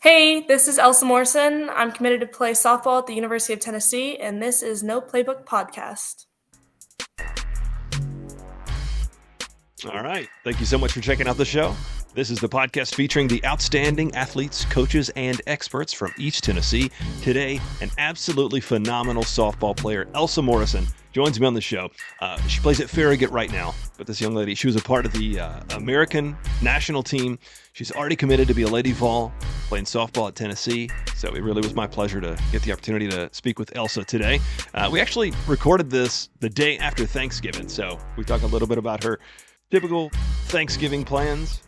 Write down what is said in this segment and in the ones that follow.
Hey, this is Elsa Morrison. I'm committed to play softball at the University of Tennessee, and this is No Playbook Podcast. All right. Thank you so much for checking out the show. This is the podcast featuring the outstanding athletes, coaches, and experts from East Tennessee. Today, an absolutely phenomenal softball player, Elsa Morrison, joins me on the show. She plays at Farragut right now, but this young lady, she was a part of the American national team. She's already committed to be a Lady Vol, playing softball at Tennessee, so it really was my pleasure to get the opportunity to speak with Elsa today. We actually recorded this the day after Thanksgiving, so we talk a little bit about her typical Thanksgiving plans.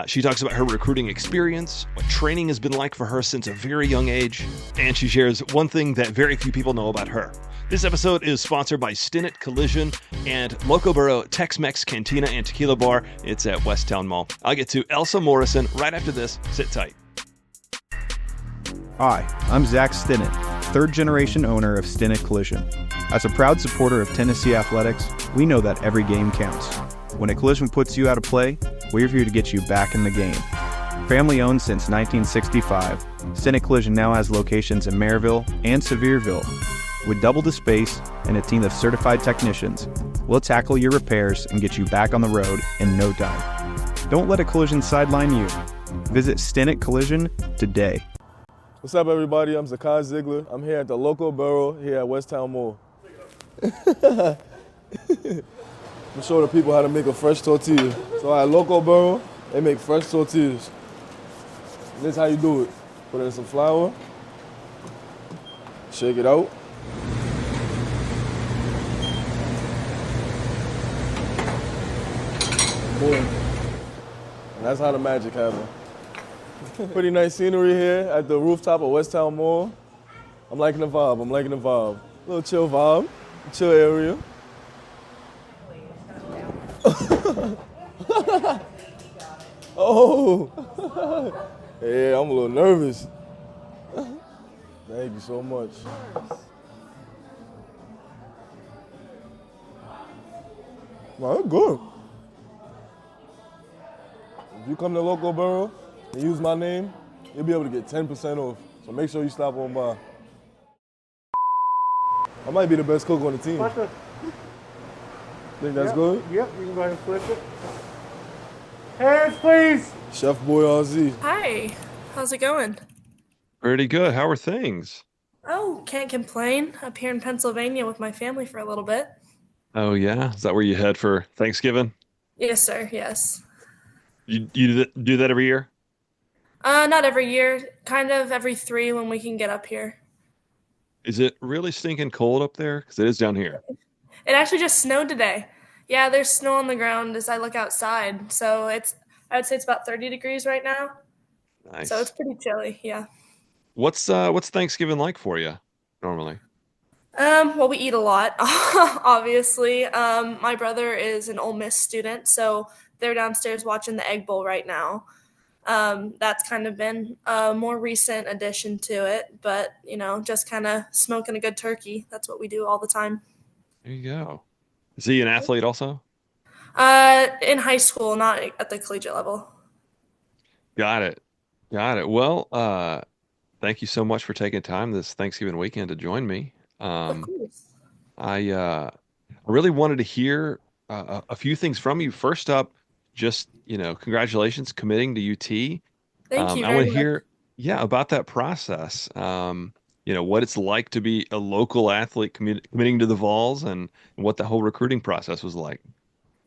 She talks about her recruiting experience, what training has been like for her since a very young age, and she shares one thing that very few people know about her. This episode is sponsored by Tennesse Collision and Loco Burro Tex-Mex Cantina and Tequila Bar. It's at Westtown Mall. I'll get to Elsa Morrison right after this. Sit tight. Hi, I'm Zach Stinnett, third-generation owner of Stinnett Collision. As a proud supporter of Tennessee athletics, we know that every game counts. When a collision puts you out of play, we're here to get you back in the game. Family owned since 1965, Stinnett Collision now has locations in Maryville and Sevierville. With double the space and a team of certified technicians, we'll tackle your repairs and get you back on the road in no time. Don't let a collision sideline you. Visit Stinnett Collision today. What's up, everybody? I'm Zakai Ziegler. I'm here at the Loco Burro here at Westtown Mall. I'm show the people how to make a fresh tortilla. So at Loco Burro, they make fresh tortillas. This is how you do it. Put in some flour, shake it out. Boom. And that's how the magic happens. Pretty nice scenery here at the rooftop of Westtown Mall. I'm liking the vibe. A little chill vibe, chill area. Oh, yeah, I'm a little nervous. Thank you so much. No, that's good. If you come to Loco Burro and use my name, you'll be able to get 10% off. So make sure you stop on by. I might be the best cook on the team. Think that's good? Yep, you can go ahead and flip it. Hands, please. Chef Boy RZ. Hi, how's it going? Pretty good. How are things? Oh, can't complain. Up here in Pennsylvania with my family for a little bit. Oh, yeah? Is that where you head for Thanksgiving? Yes, sir, yes. You do that every year? Not every year, kind of every 3 when we can get up here. Is it really stinking cold up there? Because it is down here. It actually just snowed today. Yeah, there's snow on the ground as I look outside. So I would say it's about 30 degrees right now. Nice. So it's pretty chilly, yeah. What's Thanksgiving like for you normally? Well, we eat a lot, obviously. My brother is an Ole Miss student, so they're downstairs watching the Egg Bowl right now. That's kind of been a more recent addition to it, but, just kind of smoking a good turkey. That's what we do all the time. There you go. Is he an athlete also? In high school, not at the collegiate level. Got it. Well, thank you so much for taking time this Thanksgiving weekend to join me. Of course. I really wanted to hear a few things from you. First up, just, congratulations committing to UT. Thank you I very want to much. hear, about that process. What it's like to be a local athlete committing to the Vols and what the whole recruiting process was like.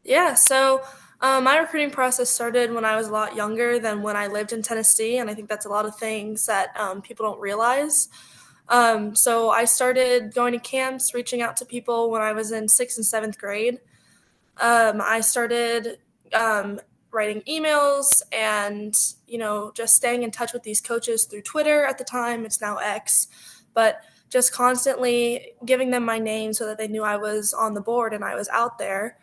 Yeah, so my recruiting process started when I was a lot younger than when I lived in Tennessee, and I think that's a lot of things that people don't realize. So I started going to camps, reaching out to people when I was in 6th and 7th grade. I started writing emails and, just staying in touch with these coaches through Twitter at the time. It's now X, but just constantly giving them my name so that they knew I was on the board and I was out there.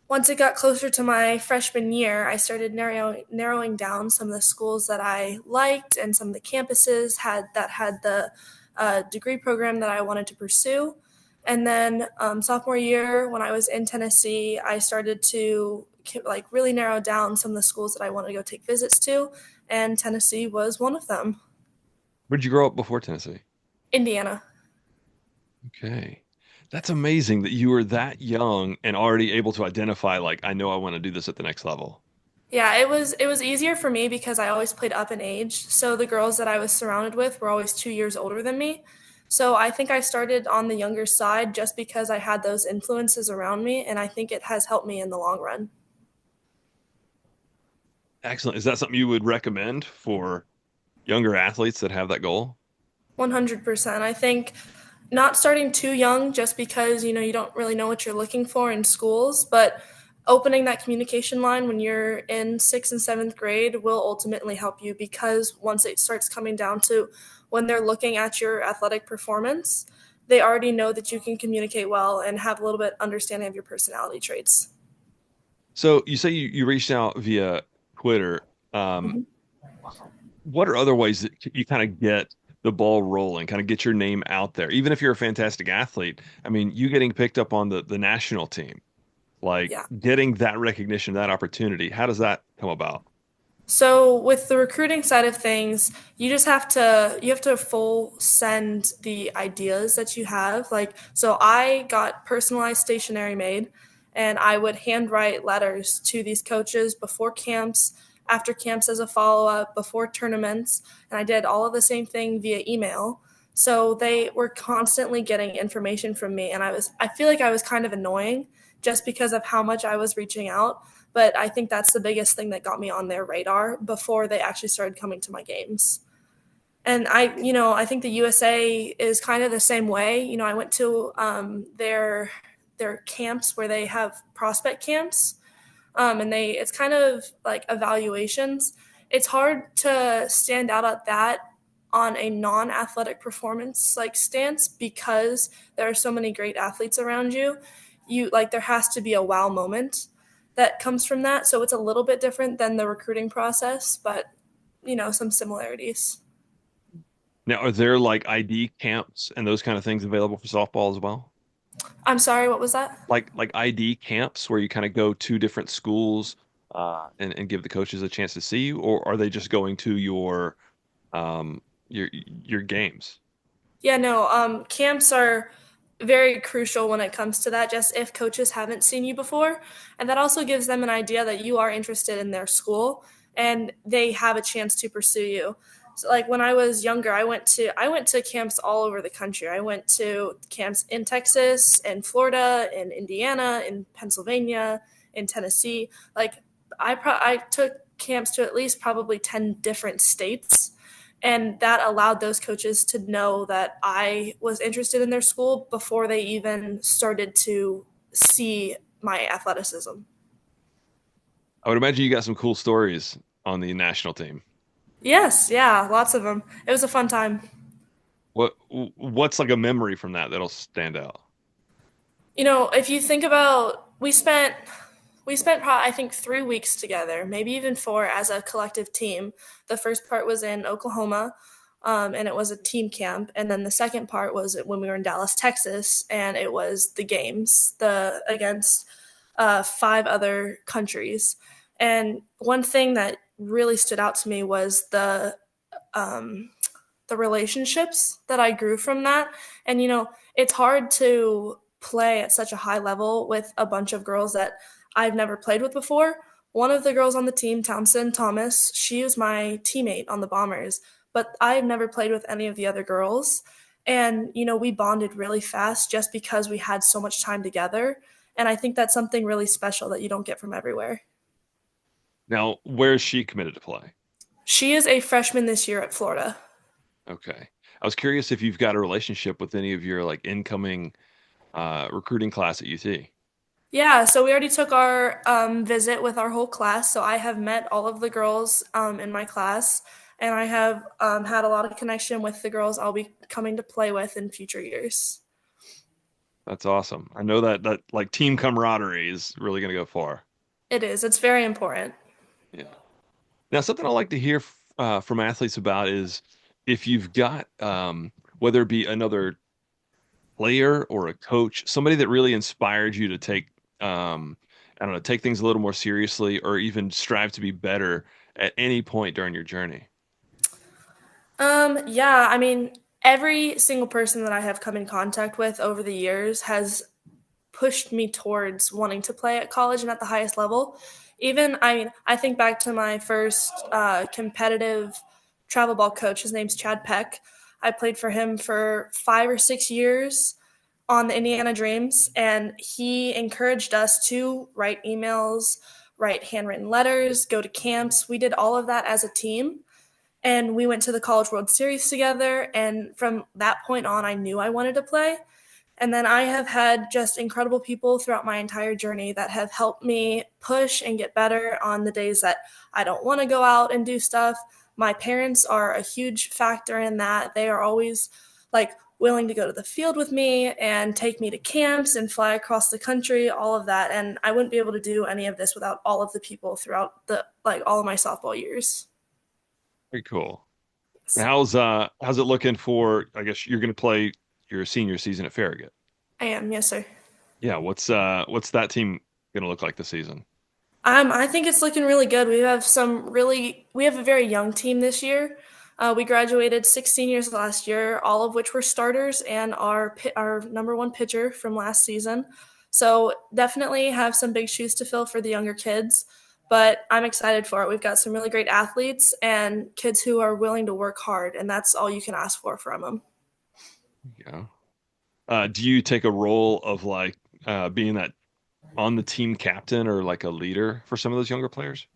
Once it got closer to my freshman year, I started narrowing down some of the schools that I liked and some of the campuses had the degree program that I wanted to pursue. And then sophomore year, when I was in Tennessee, I started to really narrow down some of the schools that I wanted to go take visits to. and Tennessee was one of them. Where did you grow up before Tennessee? Indiana. Okay. That's amazing that you were that young and already able to identify, like, I know I want to do this at the next level. Yeah, it was easier for me because I always played up in age. So the girls that I was surrounded with were always 2 years older than me. So I think I started on the younger side just because I had those influences around me, and I think it has helped me in the long run. Excellent. Is that something you would recommend for younger athletes that have that goal? 100%. I think not starting too young just because you don't really know what you're looking for in schools, but opening that communication line when you're in 6th and 7th grade will ultimately help you because once it starts coming down to when they're looking at your athletic performance, they already know that you can communicate well and have a little bit understanding of your personality traits. So you say you reached out via Twitter. Um, Mhm. what are other ways that you kind of get the ball rolling, kind of get your name out there? Even if you're a fantastic athlete, I mean, you getting picked up on the national team, like Yeah. getting that recognition, that opportunity, how does that come about? So with the recruiting side of things, you have to full send the ideas that you have. Like so I got personalized stationery made and I would handwrite letters to these coaches before camps, after camps as a follow-up, before tournaments, and I did all of the same thing via email. So they were constantly getting information from me and I feel like I was kind of annoying just because of how much I was reaching out, but I think that's the biggest thing that got me on their radar before they actually started coming to my games. And I think the USA is kind of the same way. I went to their camps where they have prospect camps, and it's kind of like evaluations. It's hard to stand out at that on a non-athletic performance like stance because there are so many great athletes around you. There has to be a wow moment that comes from that. So it's a little bit different than the recruiting process, but some similarities. Now, are there like ID camps and those kind of things available for softball as well? I'm sorry, what was that? Like ID camps where you kind of go to different schools and give the coaches a chance to see you, or are they just going to um your games? Yeah, no, camps are very crucial when it comes to that, just if coaches haven't seen you before. And that also gives them an idea that you are interested in their school and they have a chance to pursue you. So like when I was younger, I went to camps all over the country. I went to camps in Texas, in Florida, in Indiana, in Pennsylvania, in Tennessee. Like I took camps to at least probably 10 different states, and that allowed those coaches to know that I was interested in their school before they even started to see my athleticism. I would imagine you got some cool stories on the national team. Yes, yeah, lots of them. It was a fun time. What's like a memory from that that'll stand out? If you think about, we spent probably I think 3 weeks together, maybe even four as a collective team. The first part was in Oklahoma, and it was a team camp, and then the second part was when we were in Dallas, Texas, and it was the games, the against five other countries. And one thing that really stood out to me was um, the relationships that I grew from that. And it's hard to play at such a high level with a bunch of girls that I've never played with before. One of the girls on the team, Townsend Thomas, she was my teammate on the Bombers, but I've never played with any of the other girls. And we bonded really fast just because we had so much time together. And I think that's something really special that you don't get from everywhere. Now, where is she committed to play? She is a freshman this year at Florida. Okay. I was curious if you've got a relationship with any of your like incoming recruiting class at UT. Yeah, so we already took our visit with our whole class. So I have met all of the girls in my class, and I have had a lot of connection with the girls I'll be coming to play with in future years. That's awesome. I know that like team camaraderie is really going to go far. It is. It's very important. Yeah. Now, something I like to hear from athletes about is if you've got whether it be another player or a coach, somebody that really inspired you to take I don't know, take things a little more seriously or even strive to be better at any point during your journey? Yeah, I mean, every single person that I have come in contact with over the years has pushed me towards wanting to play at college and at the highest level. Even, I mean, I think back to my first competitive travel ball coach. His name's Chad Peck. I played for him for 5 or 6 years on the Indiana Dreams, and he encouraged us to write emails, write handwritten letters, go to camps. We did all of that as a team. And we went to the College World Series together. And from that point on, I knew I wanted to play. And then I have had just incredible people throughout my entire journey that have helped me push and get better on the days that I don't want to go out and do stuff. My parents are a huge factor in that. They are always like willing to go to the field with me and take me to camps and fly across the country, all of that. And I wouldn't be able to do any of this without all of the people throughout the like all of my softball years. Very cool. And how's it looking for, I guess you're going to play your senior season at Farragut. I am, yes, sir. Yeah, what's that team going to look like this season? I think it's looking really good. We have a very young team this year. We graduated 6 seniors last year, all of which were starters and our number one pitcher from last season. So definitely have some big shoes to fill for the younger kids, but I'm excited for it. We've got some really great athletes and kids who are willing to work hard, and that's all you can ask for from them. Yeah. Do you take a role of like being that on the team captain or like a leader for some of those younger players?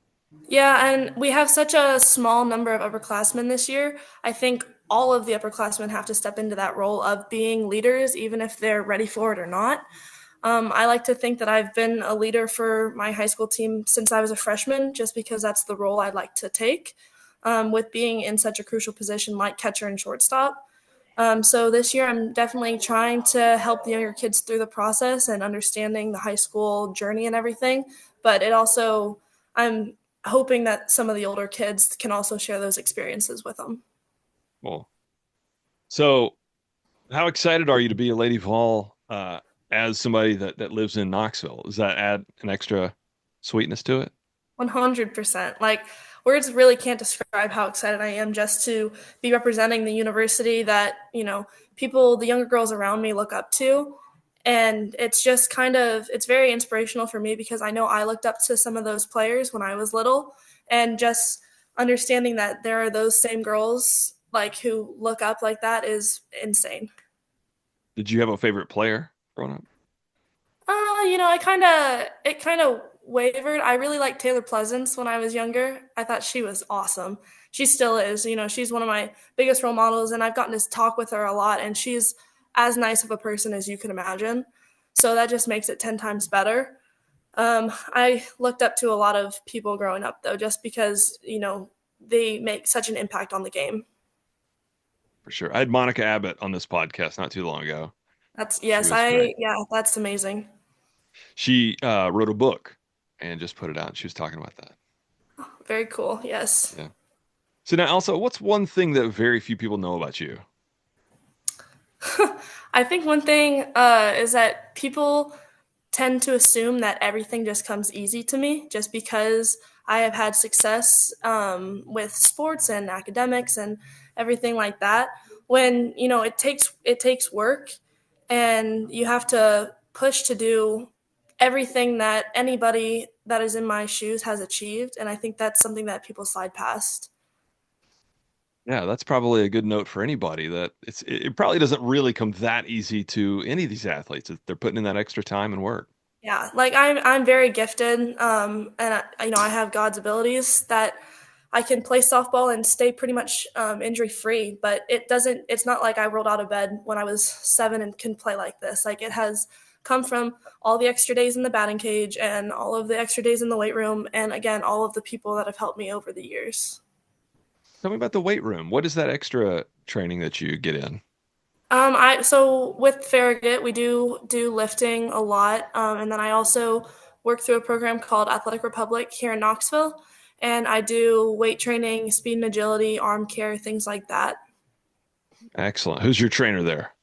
Yeah, and we have such a small number of upperclassmen this year. I think all of the upperclassmen have to step into that role of being leaders, even if they're ready for it or not. I like to think that I've been a leader for my high school team since I was a freshman, just because that's the role I'd like to take with being in such a crucial position like catcher and shortstop. So this year, I'm definitely trying to help the younger kids through the process and understanding the high school journey and everything. But I'm hoping that some of the older kids can also share those experiences with them. Well, so how excited are you to be a Lady Vol as somebody that lives in Knoxville? Does that add an extra sweetness to it? 100%. Like, words really can't describe how excited I am just to be representing the university that, people, the younger girls around me look up to. And it's just it's very inspirational for me because I know I looked up to some of those players when I was little. And just understanding that there are those same girls like who look up like that is insane. Did you have a favorite player growing up? It kind of wavered. I really liked Taylor Pleasance when I was younger. I thought she was awesome. She still is. She's one of my biggest role models, and I've gotten to talk with her a lot, and she's as nice of a person as you can imagine. So that just makes it 10 times better. I looked up to a lot of people growing up, though, just because, they make such an impact on the game. For sure. I had Monica Abbott on this podcast not too long ago. She was great. Yeah, that's amazing. She wrote a book and just put it out. She was talking about that. Very cool. Yes. Yeah. So now, also, what's one thing that very few people know about you? I think one thing is that people tend to assume that everything just comes easy to me just because I have had success with sports and academics and everything like that. When it takes work, and you have to push to do everything that anybody that is in my shoes has achieved, and I think that's something that people slide past. Yeah, that's probably a good note for anybody that it probably doesn't really come that easy to any of these athletes. They're putting in that extra time and work. Yeah, like I'm very gifted, and I have God's abilities that I can play softball and stay pretty much injury free. But it's not like I rolled out of bed when I was 7 and can play like this. Like, it has come from all the extra days in the batting cage and all of the extra days in the weight room, and again, all of the people that have helped me over the years. Tell me about the weight room. What is that extra training that you get in? So with Farragut, we do lifting a lot, and then I also work through a program called Athletic Republic here in Knoxville, and I do weight training, speed and agility, arm care, things like that. Excellent. Who's your trainer there?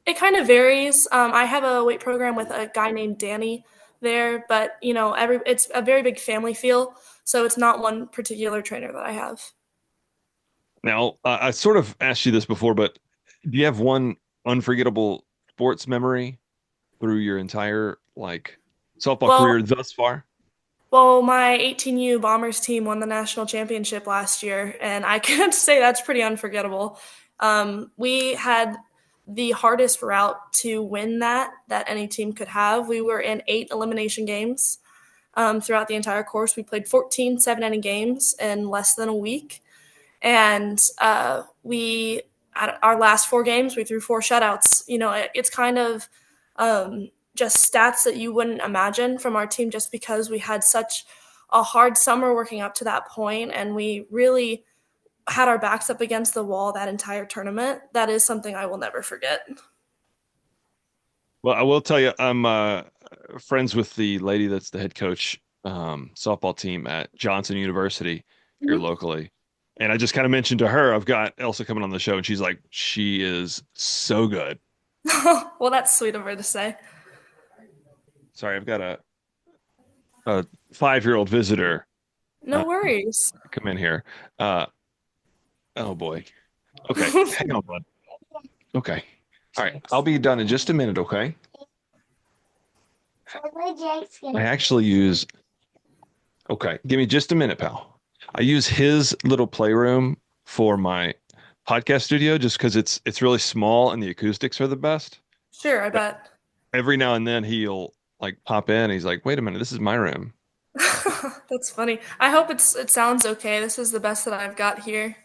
It kind of varies. I have a weight program with a guy named Danny there, but it's a very big family feel. So it's not one particular trainer that I have. Now, I sort of asked you this before, but do you have one unforgettable sports memory through your entire softball Well, career thus far? well, my 18U Bombers team won the national championship last year, and I can say that's pretty unforgettable. We had the hardest route to win that any team could have. We were in 8 elimination games throughout the entire course. We played 14 7-inning games in less than a week. And we, at our last 4 games, we threw 4 shutouts. It's kind of just stats that you wouldn't imagine from our team just because we had such a hard summer working up to that point, and we really had our backs up against the wall that entire tournament. That is something I will never forget. Well, I will tell you, I'm friends with the lady that's the head coach softball team at Johnson University here Mhm. locally. And I just kind of mentioned to her, I've got Elsa coming on the show, and she's like, she is so good. Well, that's sweet of her to say. Sorry, I've got a 5-year-old visitor No worries. come in here. Uh, oh boy. Okay, hang on, bud. Okay. All right, I'll be done in just a minute, okay? I actually use, okay, give me just a minute, pal. I use his little playroom for my podcast studio just because it's really small and the acoustics are the best. Sure, I bet. Every now and then he'll pop in. He's like, "Wait a minute, this is my room." That's funny. I hope it sounds okay. This is the best that I've got here.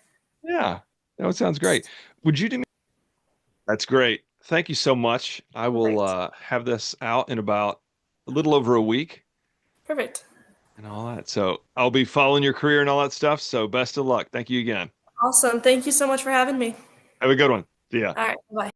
Yeah, no, it sounds great. Would you do me? That's great. Thank you so much. I will Perfect. have this out in about a little over a week Perfect. and all that. So I'll be following your career and all that stuff. So best of luck. Thank you again. Awesome. Thank you so much for having me. Have a good one. See ya. All right. Bye.